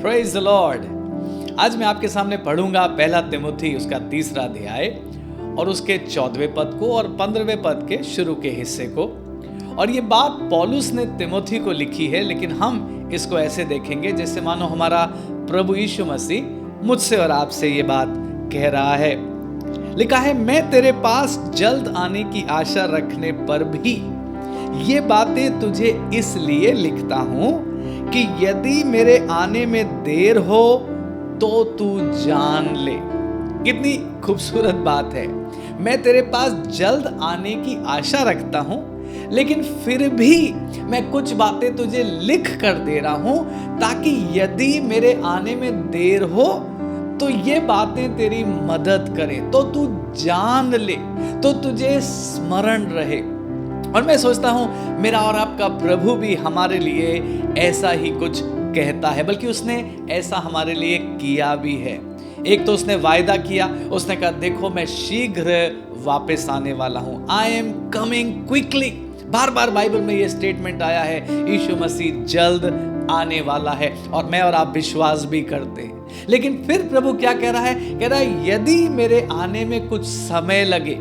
Praise the Lord. आज मैं आपके सामने पढ़ूंगा पहला तिमुथी उसका 3रा अध्याय और उसके 14वें पद को और 15वें पद के शुरू के हिस्से को। और ये बात पौलुस ने तिमुथी को लिखी है, लेकिन हम इसको ऐसे देखेंगे जैसे मानो हमारा प्रभु यीशु मसीह मुझसे और आपसे ये बात कह रहा है। लिखा है, मैं तेरे पास जल्द आने की आशा रखने पर भी ये बातें तुझे इसलिए लिखता हूं कि यदि मेरे आने में देर हो तो तू जान ले। कितनी खूबसूरत बात है। मैं तेरे पास जल्द आने की आशा रखता हूं, लेकिन फिर भी मैं कुछ बातें तुझे लिख कर दे रहा हूं ताकि यदि मेरे आने में देर हो तो ये बातें तेरी मदद करें, तो तू जान ले, तो तुझे स्मरण रहे। और मैं सोचता हूं मेरा और आपका प्रभु भी हमारे लिए ऐसा ही कुछ कहता है, बल्कि उसने ऐसा हमारे लिए किया भी है। एक तो उसने वायदा किया, उसने कहा देखो मैं शीघ्र वापस आने वाला हूं, I am coming quickly. Bar bar Bible में ये स्टेटमेंट आया है, यीशु मसीह जल्द आने वाला है, और मैं और आप विश्वास भी करते हैं। लेकिन फिर प्रभु क्या कह रहा है? कह रहा है यदि मेरे आने में कुछ समय लगे,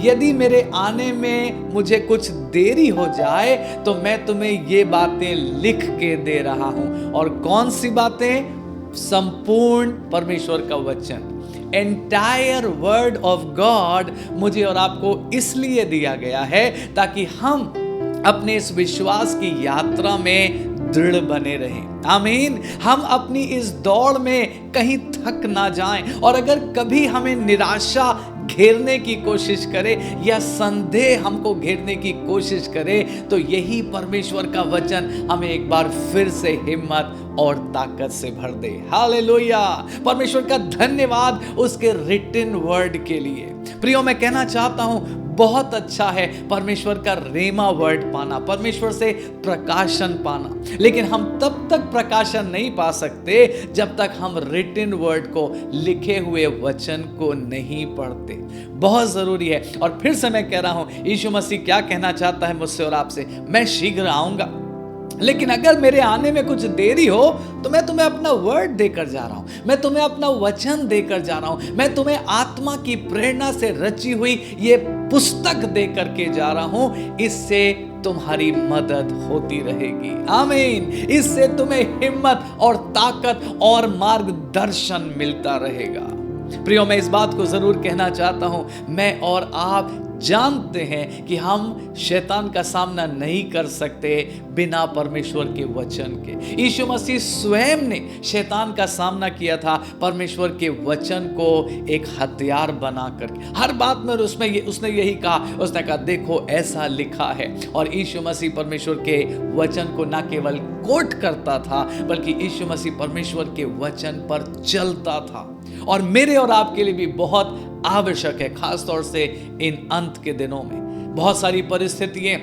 यदि मेरे आने में मुझे कुछ देरी हो जाए, तो मैं तुम्हें ये बातें लिख के दे रहा हूं। और कौन सी बातें? संपूर्ण परमेश्वर का वचन, एंटायर वर्ड ऑफ गॉड मुझे और आपको इसलिए दिया गया है ताकि हम अपने इस विश्वास की यात्रा में दृढ़ बने रहें। आमीन। हम अपनी इस दौड़ में कहीं थक ना जाएं, और अगर कभी हमें निराशा घेरने की कोशिश करे या संदेह हमको घेरने की कोशिश करे, तो यही परमेश्वर का वचन हमें एक बार फिर से हिम्मत और ताकत से भर दे। हालेलुया। परमेश्वर का धन्यवाद उसके रिटन वर्ड के लिए। प्रियो, मैं कहना चाहता हूं बहुत अच्छा है परमेश्वर का रेमा वर्ड पाना, परमेश्वर से प्रकाशन पाना, लेकिन हम तब तक प्रकाशन नहीं पा सकते जब तक हम रिटन वर्ड को, लिखे हुए वचन को नहीं पढ़ते। बहुत जरूरी है। और फिर से मैं कह रहा हूं, यीशु मसीह क्या कहना चाहता है मुझसे और आपसे? मैं शीघ्र आऊंगा, लेकिन अगर मेरे आने में कुछ देरी हो तो मैं तुम्हें अपना वर्ड देकर जा रहा हूं, मैं तुम्हें अपना वचन देकर जा रहा हूं, मैं तुम्हें आत्मा की प्रेरणा से रची हुई ये पुस्तक देकर के जा रहा हूं। इससे तुम्हारी मदद होती रहेगी। आमीन। इससे तुम्हें हिम्मत और ताकत और मार्गदर्शन मिलता रहेगा। प्रियो, मैं इस बात को जरूर कहना चाहता हूं, मैं और आप जानते हैं कि हम शैतान का सामना नहीं कर सकते बिना परमेश्वर के वचन के। यीशु मसीह स्वयं ने शैतान का सामना किया था परमेश्वर के वचन को एक हथियार बना करके। हर बात में उसने यही कहा, उसने कहा देखो ऐसा लिखा है। और यीशु मसीह परमेश्वर के वचन को ना केवल कोट करता था, बल्कि यीशु मसीह परमेश्वर के वचन पर चलता था। और मेरे और आपके लिए भी बहुत आवश्यक है, खास तौर से इन अंत के दिनों में। बहुत सारी परिस्थितियां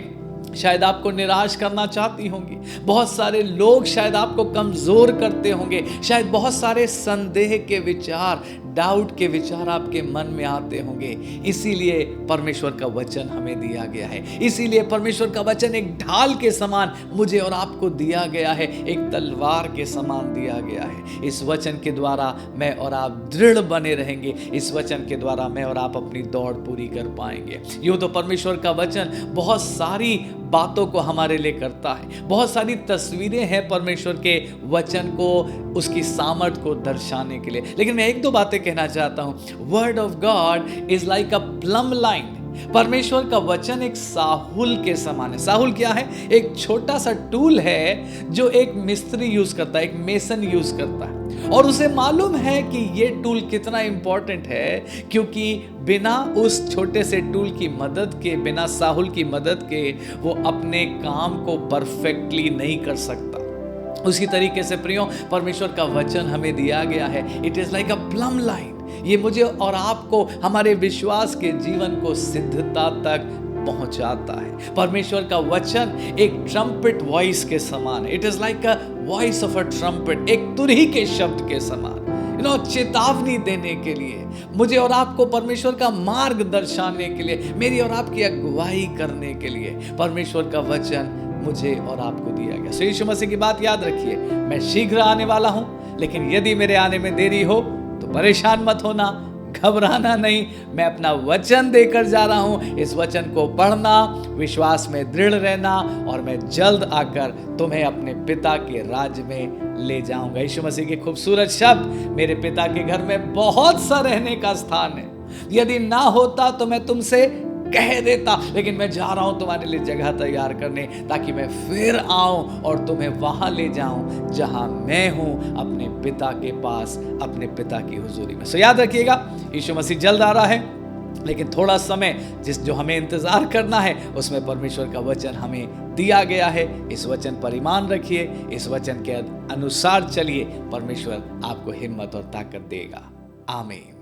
शायद आपको निराश करना चाहती होंगी, बहुत सारे लोग शायद आपको कमजोर करते होंगे, शायद बहुत सारे संदेह के विचार, डाउट के विचार आपके मन में आते होंगे। इसीलिए परमेश्वर का वचन हमें दिया गया है, इसीलिए परमेश्वर का वचन एक ढाल के समान मुझे और आपको दिया गया है, एक तलवार के समान दिया गया है। इस वचन के द्वारा मैं और आप दृढ़ बने रहेंगे, इस वचन के द्वारा मैं और आप अपनी दौड़ पूरी कर पाएंगे। यूं तो परमेश्वर का वचन बहुत सारी बातों को हमारे लिए करता है, बहुत सारी तस्वीरें हैं परमेश्वर के वचन को, उसकी सामर्थ को दर्शाने के लिए। लेकिन मैं एक दो बातें कहना चाहता हूं। Word of God is like a plum line. परमेश्वर का वचन एक साहुल के समान है। साहुल क्या है? एक छोटा सा टूल है जो एक मिस्त्री यूज करता है, एक मेसन यूज करता है, और उसे मालूम है कि ये टूल कितना इंपॉर्टेंट है, क्योंकि बिना उस छोटे से टूल की मदद के, बिना साहुल की मदद के वो अपने काम को परफेक्टली नहीं कर सकता। उसी तरीके से प्रियो, परमेश्वर का वचन हमें दिया गया है। It is like a plum line. ये मुझे और आपको हमारे विश्वास के जीवन को सिद्धता तक पहुंचाता है। परमेश्वर का वचन एक ट्रम्पेट वॉइस के समान है। It is like a voice of a trumpet, एक तुरही के शब्द के समान, चेतावनी देने के लिए, मुझे और आपको परमेश्वर का मार्ग दर्शाने के लिए, मेरी और आपकी अगुवाई करने के लिए परमेश्वर का वचन मुझे और आपको दिया गया। सो यीशु मसीह की बात याद रखिए, मैं शीघ्र आने वाला हूं, लेकिन यदि मेरे आने में देरी हो तो परेशान मत होना, घबराना नहीं। मैं अपना वचन देकर जा रहा हूं, इस वचन को पढ़ना, विश्वास में दृढ़ रहना, और मैं जल्द आकर तुम्हें अपने पिता के राज्य में ले जाऊंगा। यीशु मसीह के खूबसूरत शब्द, मेरे पिता के घर में बहुत सा रहने का स्थान है, यदि ना होता तो मैं तुमसे कह देता, लेकिन मैं जा रहा हूं तुम्हारे लिए जगह तैयार करने, ताकि मैं फिर आऊं और तुम्हें वहां ले जाऊं जहां मैं हूं, अपने पिता के पास, अपने पिता की हुजूरी में। सो याद रखिएगा, यीशु मसीह जल्द आ रहा है, लेकिन थोड़ा समय जो हमें इंतजार करना है, उसमें परमेश्वर का वचन हमें दिया गया है। इस वचन पर ईमान रखिए, इस वचन के अनुसार चलिए, परमेश्वर आपको हिम्मत और ताकत देगा। आमीन।